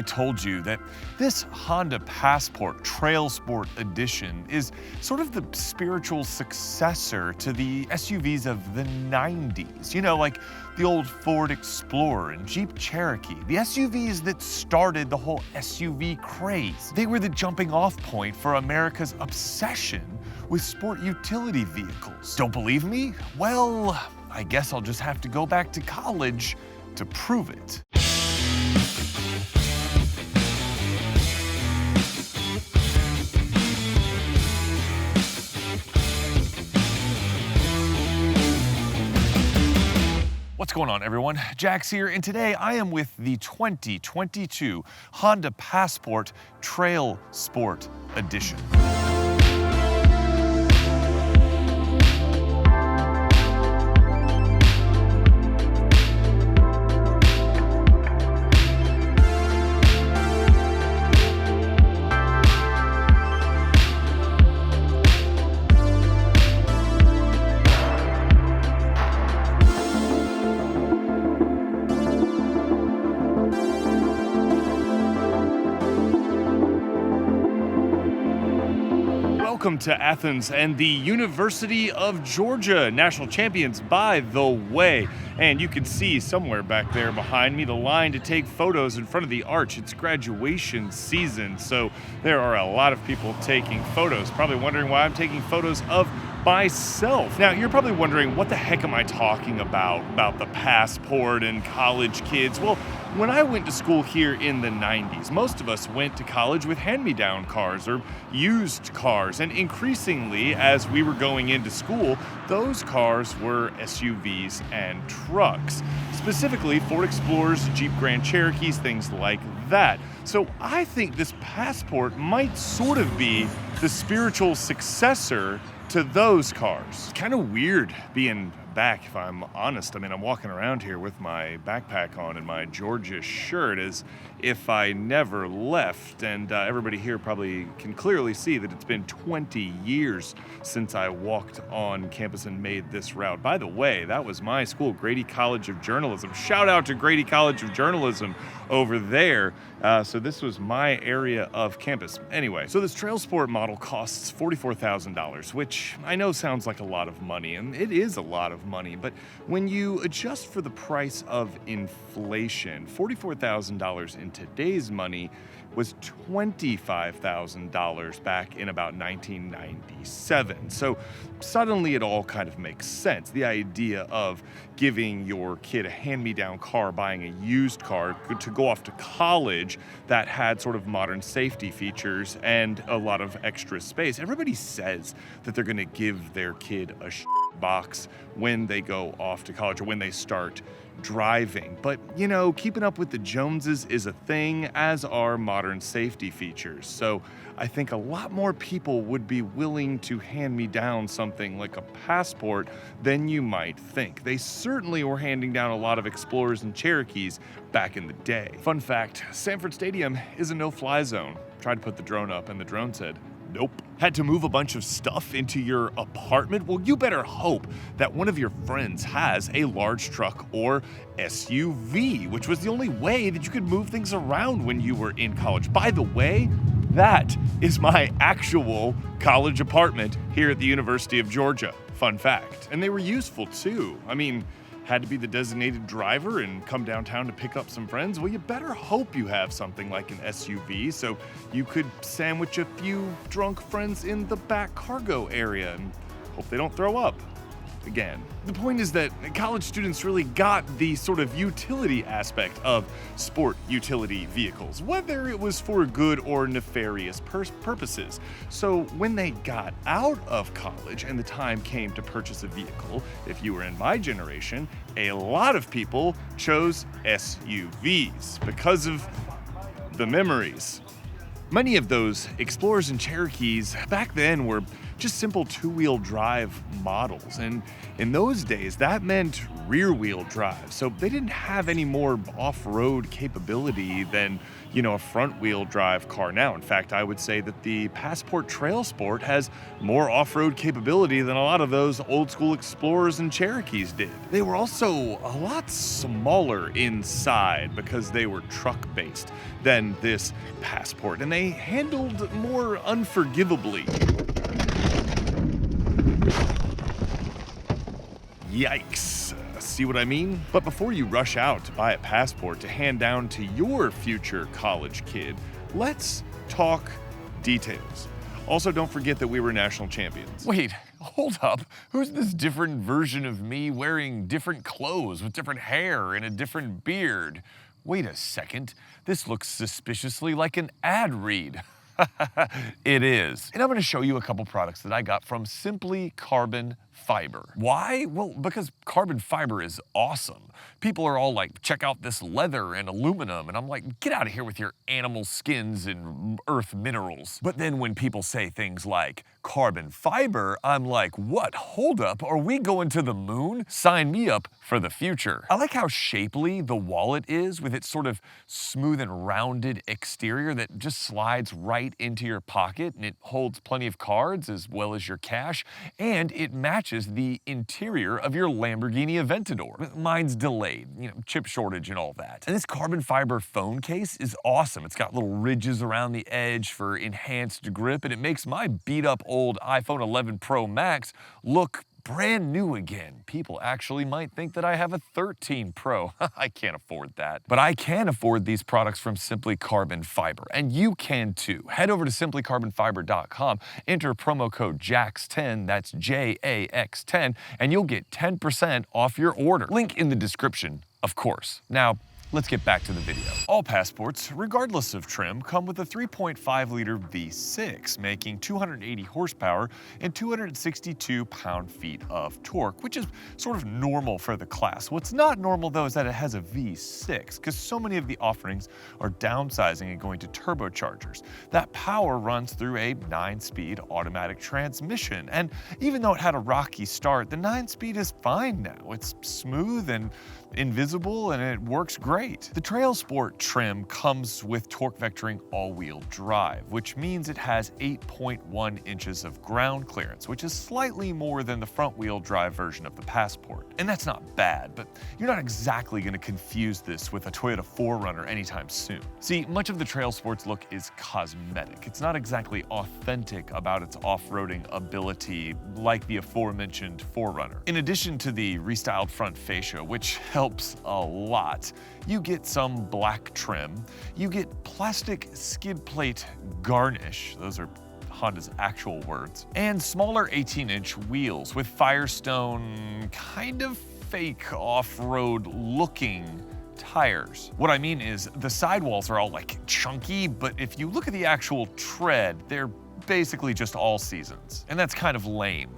told you that this Honda Passport Trail Sport Edition is sort of the spiritual successor to the SUVs of the 90s? You know, like the old Ford Explorer and Jeep Cherokee, the SUVs that started the whole SUV craze. They were the jumping off point for America's obsession with sport utility vehicles. Don't believe me? Well, I guess I'll just have to go back to college to prove it. What's going on, everyone? Jax here, and today I am with the 2022 Honda Passport Trail Sport Edition. Welcome to Athens and the University of Georgia, national champions by the way. And you can see somewhere back there behind me the line to take photos in front of the arch. It's graduation season, so there are a lot of people taking photos. Probably wondering why I'm taking photos of myself. Now, you're probably wondering, what the heck am I talking about the passport and college kids? Well, when I went to school here in the 90s, most of us went to college with hand-me-down cars or used cars. And increasingly, as we were going into school, those cars were SUVs and trucks. Specifically, Ford Explorers, Jeep Grand Cherokees, things like that. So I think this Passport might sort of be the spiritual successor to those cars. Kind of weird being back, if I'm honest. I mean, I'm walking around here with my backpack on and my Georgia shirt as if I never left, and everybody here probably can clearly see that it's been 20 years since I walked on campus and made this route. By the way, that was my school, Grady College of Journalism. Shout out to Grady College of Journalism over there. So this was my area of campus. Anyway, so this Trail Sport model costs $44,000, which I know sounds like a lot of money, and it is a lot of money, but when you adjust for the price of inflation, $44,000 in today's money was $25,000 back in about 1997. So suddenly it all kind of makes sense. The idea of giving your kid a hand-me-down car, buying a used car to go off to college that had sort of modern safety features and a lot of extra space. Everybody says that they're gonna give their kid a box when they go off to college or when they start driving. But, you know, keeping up with the Joneses is a thing, as are modern safety features. So I think a lot more people would be willing to hand me down something like a Passport than you might think. They certainly were handing down a lot of Explorers and Cherokees back in the day. Fun fact, Sanford Stadium is a no-fly zone. Tried to put the drone up and the drone said, nope. Had to move a bunch of stuff into your apartment? Well, you better hope that one of your friends has a large truck or SUV, which was the only way that you could move things around when you were in college. By the way, that is my actual college apartment here at the University of Georgia. Fun fact. And they were useful too. I mean, had to be the designated driver and come downtown to pick up some friends? Well, you better hope you have something like an SUV so you could sandwich a few drunk friends in the back cargo area and hope they don't throw up again. The point is that college students really got the sort of utility aspect of sport utility vehicles, whether it was for good or nefarious purposes. So when they got out of college and the time came to purchase a vehicle, if you were in my generation, a lot of people chose SUVs because of the memories. Many of those Explorers and Cherokees back then were just simple two-wheel drive models. And in those days, that meant rear-wheel drive. So they didn't have any more off-road capability than, a front-wheel drive car now. In fact, I would say that the Passport Trail Sport has more off-road capability than a lot of those old-school Explorers and Cherokees did. They were also a lot smaller inside because they were truck-based than this Passport, and they handled more unforgivably. Yikes. See what I mean? But before you rush out to buy a Passport to hand down to your future college kid, let's talk details. Also, don't forget that we were national champions. Wait, hold up. Who's this different version of me wearing different clothes with different hair and a different beard? Wait a second. This looks suspiciously like an ad read. It is. And I'm going to show you a couple products that I got from Simply Carbon Fiber. Why? Well, because carbon fiber is awesome. People are all like, check out this leather and aluminum. And I'm like, get out of here with your animal skins and earth minerals. But then when people say things like carbon fiber, I'm like, what? Hold up. Are we going to the moon? Sign me up for the future. I like how shapely the wallet is with its sort of smooth and rounded exterior that just slides right into your pocket, and it holds plenty of cards as well as your cash, and it matches the interior of your Lamborghini Aventador. Mine's delayed, chip shortage and all that. And this carbon fiber phone case is awesome. It's got little ridges around the edge for enhanced grip, and it makes my beat up old iPhone 11 Pro Max look brand new again. People actually might think that I have a 13 Pro. I can't afford that. But I can afford these products from Simply Carbon Fiber, and you can too. Head over to simplycarbonfiber.com, enter promo code JAX10, that's JAX10, and you'll get 10% off your order. Link in the description, of course. Now, let's get back to the video. All Passports, regardless of trim, come with a 3.5-liter V6, making 280 horsepower and 262 pound-feet of torque, which is sort of normal for the class. What's not normal, though, is that it has a V6, because so many of the offerings are downsizing and going to turbochargers. That power runs through a 9-speed automatic transmission, and even though it had a rocky start, the 9-speed is fine now. It's smooth and invisible, and it works great. The Trail Sport trim comes with torque vectoring all-wheel drive, which means it has 8.1 inches of ground clearance, which is slightly more than the front-wheel drive version of the Passport. And that's not bad, but you're not exactly going to confuse this with a Toyota 4Runner anytime soon. See, much of the Trail Sport's look is cosmetic. It's not exactly authentic about its off-roading ability like the aforementioned 4Runner. In addition to the restyled front fascia, which helps a lot, you get some black trim, you get plastic skid plate garnish, those are Honda's actual words, and smaller 18-inch wheels with Firestone kind of fake off-road looking tires. What I mean is the sidewalls are all like chunky, but if you look at the actual tread, they're basically just all seasons. And that's kind of lame,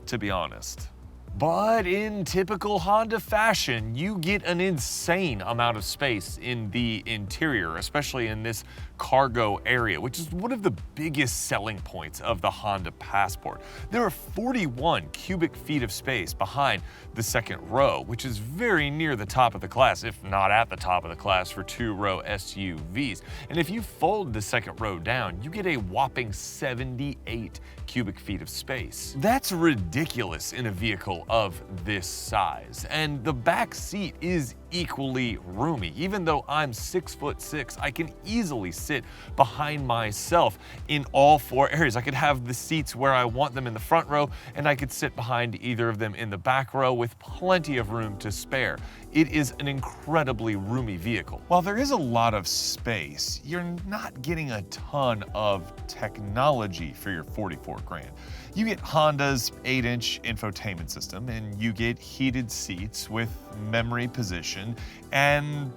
to be honest. But in typical Honda fashion, you get an insane amount of space in the interior, especially in this cargo area, which is one of the biggest selling points of the Honda Passport. There are 41 cubic feet of space behind the second row, which is very near the top of the class, if not at the top of the class for two-row SUVs. And if you fold the second row down, you get a whopping 78 cubic feet of space. That's ridiculous in a vehicle of this size. And the back seat is equally roomy. Even though I'm 6'6", I can easily sit behind myself in all four areas. I could have the seats where I want them in the front row, and I could sit behind either of them in the back row with plenty of room to spare. It is an incredibly roomy vehicle. While there is a lot of space, you're not getting a ton of technology for your 44 grand. You get Honda's 8-inch infotainment system, and you get heated seats with memory position, and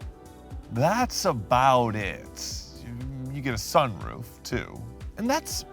that's about it. You get a sunroof too. And that's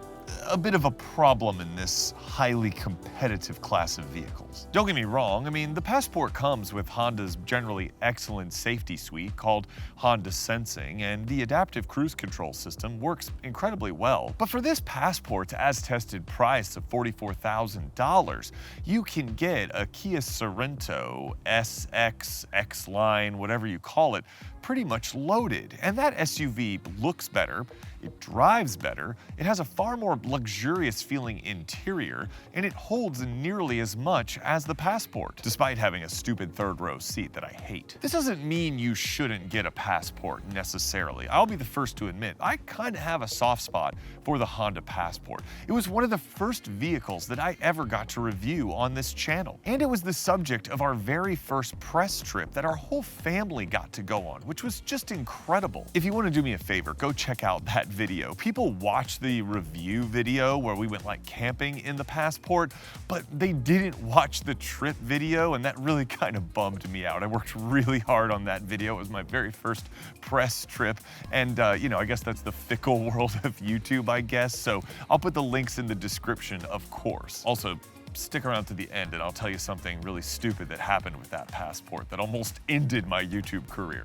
a bit of a problem in this highly competitive class of vehicles. Don't get me wrong, I mean, the Passport comes with Honda's generally excellent safety suite called Honda Sensing, and the adaptive cruise control system works incredibly well. But for this Passport's as-tested price of $44,000, you can get a Kia Sorento SX, X-Line, whatever you call it, pretty much loaded. And that SUV looks better, it drives better, it has a far more luxurious feeling interior, and it holds nearly as much as the Passport, despite having a stupid third row seat that I hate. This doesn't mean you shouldn't get a Passport necessarily. I'll be the first to admit, I kind of have a soft spot for the Honda Passport. It was one of the first vehicles that I ever got to review on this channel, and it was the subject of our very first press trip that our whole family got to go on, which was just incredible. If you want to do me a favor, go check out that video. People watched the review video where we went like camping in the Passport, but they didn't watch the trip video, and that really kind of bummed me out. I worked really hard on that video. It was my very first press trip, and you know, I guess that's the fickle world of YouTube, I guess. So I'll put the links in the description, of course. Also, stick around to the end and I'll tell you something really stupid that happened with that Passport that almost ended my YouTube career.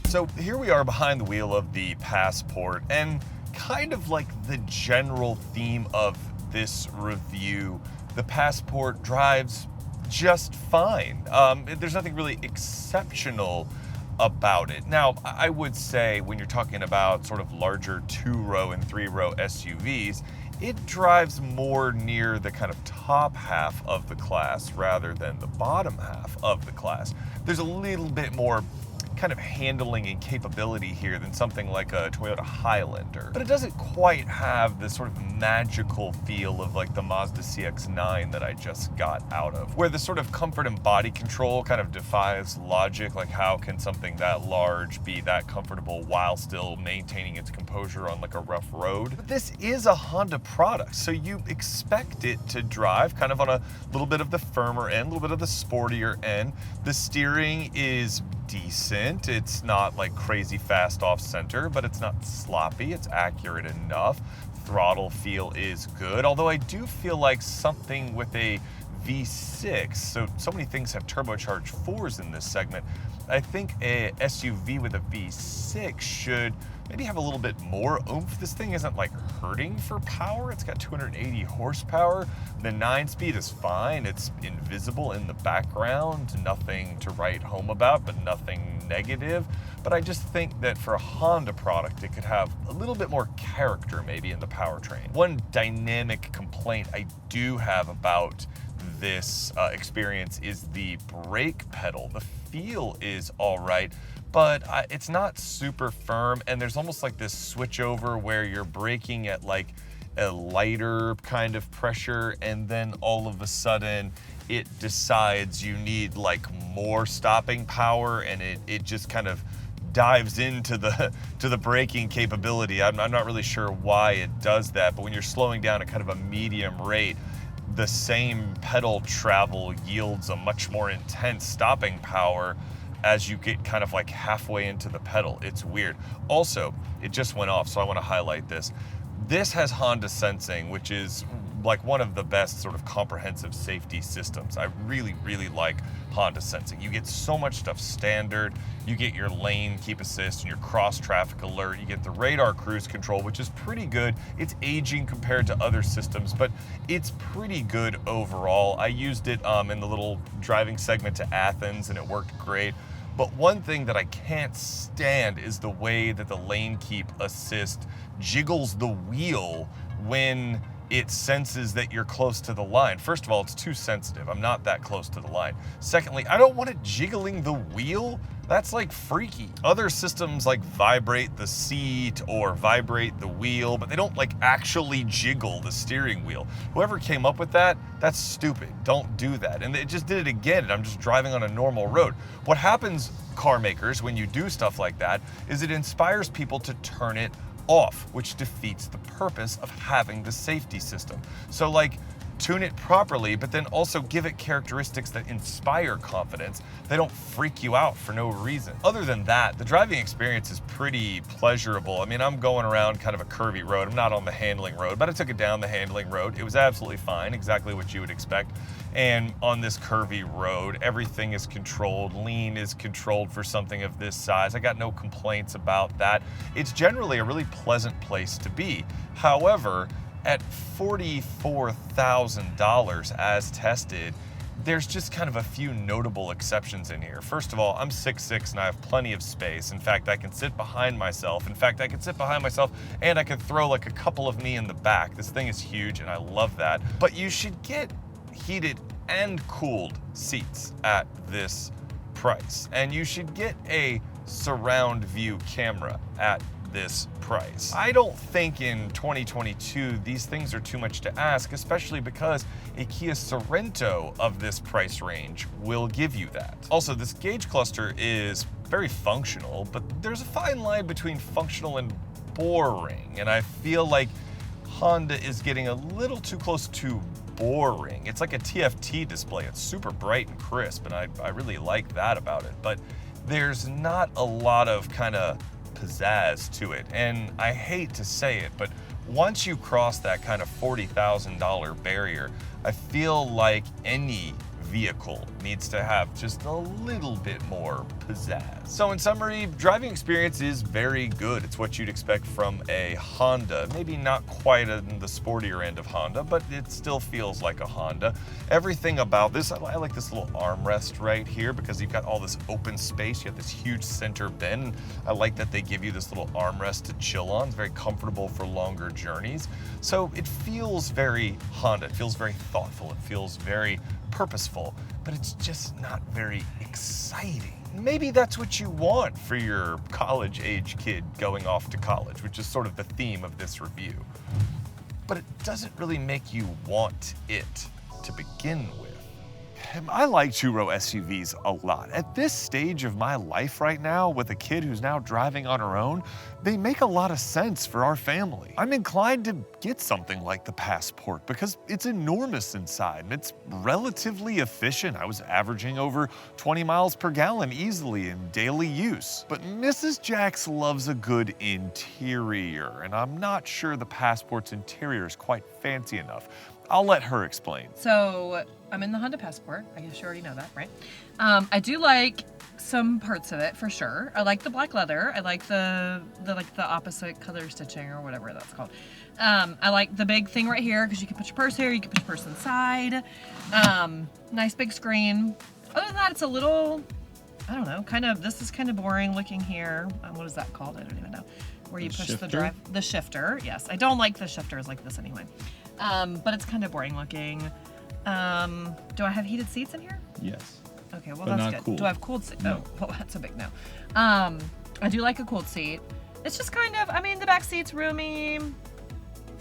So here we are behind the wheel of the Passport, and kind of like the general theme of this review, the Passport drives just fine. There's nothing really exceptional about it. Now, I would say when you're talking about sort of larger 2-row and 3-row SUVs, it drives more near the kind of top half of the class rather than the bottom half of the class. There's a little bit more kind of handling and capability here than something like a Toyota Highlander. But it doesn't quite have the sort of magical feel of like the Mazda CX-9 that I just got out of, where the sort of comfort and body control kind of defies logic. Like, how can something that large be that comfortable while still maintaining its composure on like a rough road? But this is a Honda product, so you expect it to drive kind of on a little bit of the firmer end, a little bit of the sportier end. The steering is decent. It's not like crazy fast off center, but it's not sloppy. It's accurate enough. Throttle feel is good, although I do feel like something with a V6, so many things have turbocharged 4s in this segment. I think a SUV with a V6 should maybe have a little bit more oomph. This thing isn't like hurting for power. It's got 280 horsepower. The 9-speed is fine. It's invisible in the background. Nothing to write home about, but nothing negative. But I just think that for a Honda product, it could have a little bit more character maybe in the powertrain. One dynamic complaint I do have about this experience is the brake pedal. The feel is all right, but it's not super firm, and there's almost like this switch over where you're braking at like a lighter kind of pressure, and then all of a sudden it decides you need like more stopping power, and it just kind of dives into the braking capability. I'm not really sure why it does that, but when you're slowing down at kind of a medium rate, the same pedal travel yields a much more intense stopping power as you get kind of like halfway into the pedal. It's weird. Also, it just went off, so I want to highlight this. This has Honda Sensing, which is like one of the best sort of comprehensive safety systems. I really, really like Honda Sensing. You get so much stuff standard. You get your lane keep assist and your cross traffic alert. You get the radar cruise control, which is pretty good. It's aging compared to other systems, but it's pretty good overall. I used it in the little driving segment to Athens, and it worked great. But one thing that I can't stand is the way that the lane keep assist jiggles the wheel when it senses that you're close to the line. First of all, it's too sensitive. I'm not that close to the line. Secondly, I don't want it jiggling the wheel That's like freaky. Other systems like vibrate the seat or vibrate the wheel, but they don't like actually jiggle the steering wheel. Whoever came up with that, that's stupid. Don't do that. And it just did it again, and I'm just driving on a normal road. What happens, car makers, when you do stuff like that, is it inspires people to turn it off, which defeats the purpose of having the safety system. So like, tune it properly, but then also give it characteristics that inspire confidence. They don't freak you out for no reason. Other than that, the driving experience is pretty pleasurable. I mean, I'm going around kind of a curvy road. I'm not on the handling road, but I took it down the handling road. It was absolutely fine, exactly what you would expect. And on this curvy road, everything is controlled. Lean is controlled for something of this size. I got no complaints about that. It's generally a really pleasant place to be. However, at $44,000 as tested, there's just kind of a few notable exceptions in here. First of all, I'm 6'6" and I have plenty of space. In fact, I can sit behind myself. In fact, I can sit behind myself and I can throw like a couple of me in the back. This thing is huge and I love that. But you should get heated and cooled seats at this price. And you should get a surround view camera at this price. I don't think in 2022 these things are too much to ask, especially because a Kia Sorento of this price range will give you that. Also, this gauge cluster is very functional, but there's a fine line between functional and boring, and I feel like Honda is getting a little too close to boring. It's like a TFT display. It's super bright and crisp, and I really like that about it, but there's not a lot of kind of pizzazz to it. And I hate to say it, but once you cross that kind of $40,000 barrier, I feel like any vehicle needs to have just a little bit more pizzazz. So in summary, driving experience is very good. It's what you'd expect from a Honda. Maybe not quite in the sportier end of Honda, but it still feels like a Honda. Everything about this, I like this little armrest right here because you've got all this open space. You have this huge center bend. I like that they give you this little armrest to chill on. It's very comfortable for longer journeys. So it feels very Honda. It feels very thoughtful. It feels very purposeful, but it's just not very exciting. Maybe that's what you want for your college-age kid going off to college, which is sort of the theme of this review. But it doesn't really make you want it to begin with. I like two-row SUVs a lot. At this stage of my life right now, with a kid who's now driving on her own, they make a lot of sense for our family. I'm inclined to get something like the Passport because it's enormous inside and it's relatively efficient. I was averaging over 20 miles per gallon easily in daily use. But Mrs. Jax loves a good interior, and I'm not sure the Passport's interior is quite fancy enough. I'll let her explain. So I'm in the Honda Passport. I guess you already know that, right? I do like some parts of it for sure. I like the black leather. I like the opposite color stitching or whatever that's called. I like the big thing right here because you can put your purse here. You can put your purse inside. Nice big screen. Other than that, it's a little, I don't know, this is kind of boring looking here. What is that called? I don't even know. Where you push the shifter. Yes, I don't like the shifters like this anyway. But it's kind of boring looking. Do I have heated seats in here? Yes. Okay, well But that's not good. cooled. Do I have cooled seats? No. Oh, well, that's a big no. I do like a cooled seat. It's just kind of, I mean, the back seat's roomy.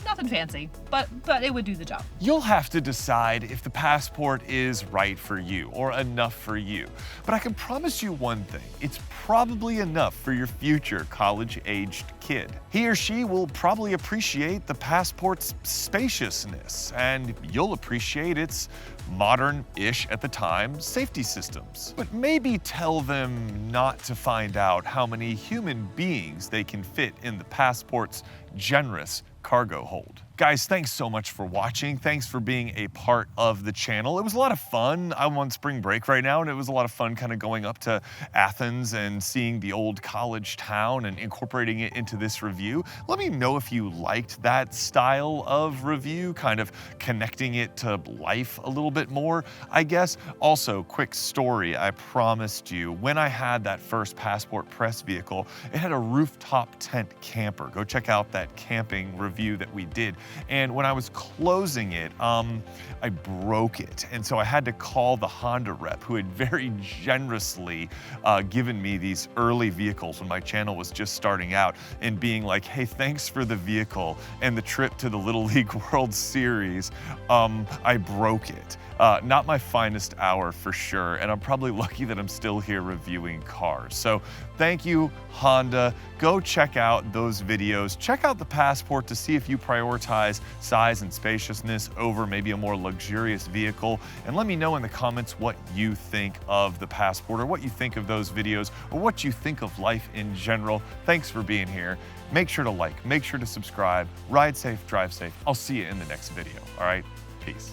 Nothing fancy, but it would do the job. You'll have to decide if the Passport is right for you or enough for you. But I can promise you one thing, it's probably enough for your future college-aged kid. He or she will probably appreciate the Passport's spaciousness, and you'll appreciate its modern-ish at the time safety systems. But maybe tell them not to find out how many human beings they can fit in the Passport's generous cargo hold. Guys, thanks so much for watching. Thanks for being a part of the channel. It was a lot of fun. I'm on spring break right now, and it was a lot of fun kind of going up to Athens and seeing the old college town and incorporating it into this review. Let me know if you liked that style of review, kind of connecting it to life a little bit more, I guess. Also, quick story, I promised you, when I had that first Passport press vehicle, it had a rooftop tent camper. Go check out that camping review that we did. And when I was closing it, I broke it. And so I had to call the Honda rep, who had very generously given me these early vehicles when my channel was just starting out, and being like, hey, thanks for the vehicle and the trip to the Little League World Series. I broke it. Not my finest hour for sure, and I'm probably lucky that I'm still here reviewing cars. So thank you, Honda. Go check out those videos. Check out the Passport to see if you prioritize size and spaciousness over maybe a more luxurious vehicle. And let me know in the comments what you think of the Passport, or what you think of those videos, or what you think of life in general. Thanks for being here. Make sure to like, make sure to subscribe, ride safe, drive safe. I'll see you in the next video, all right? Peace.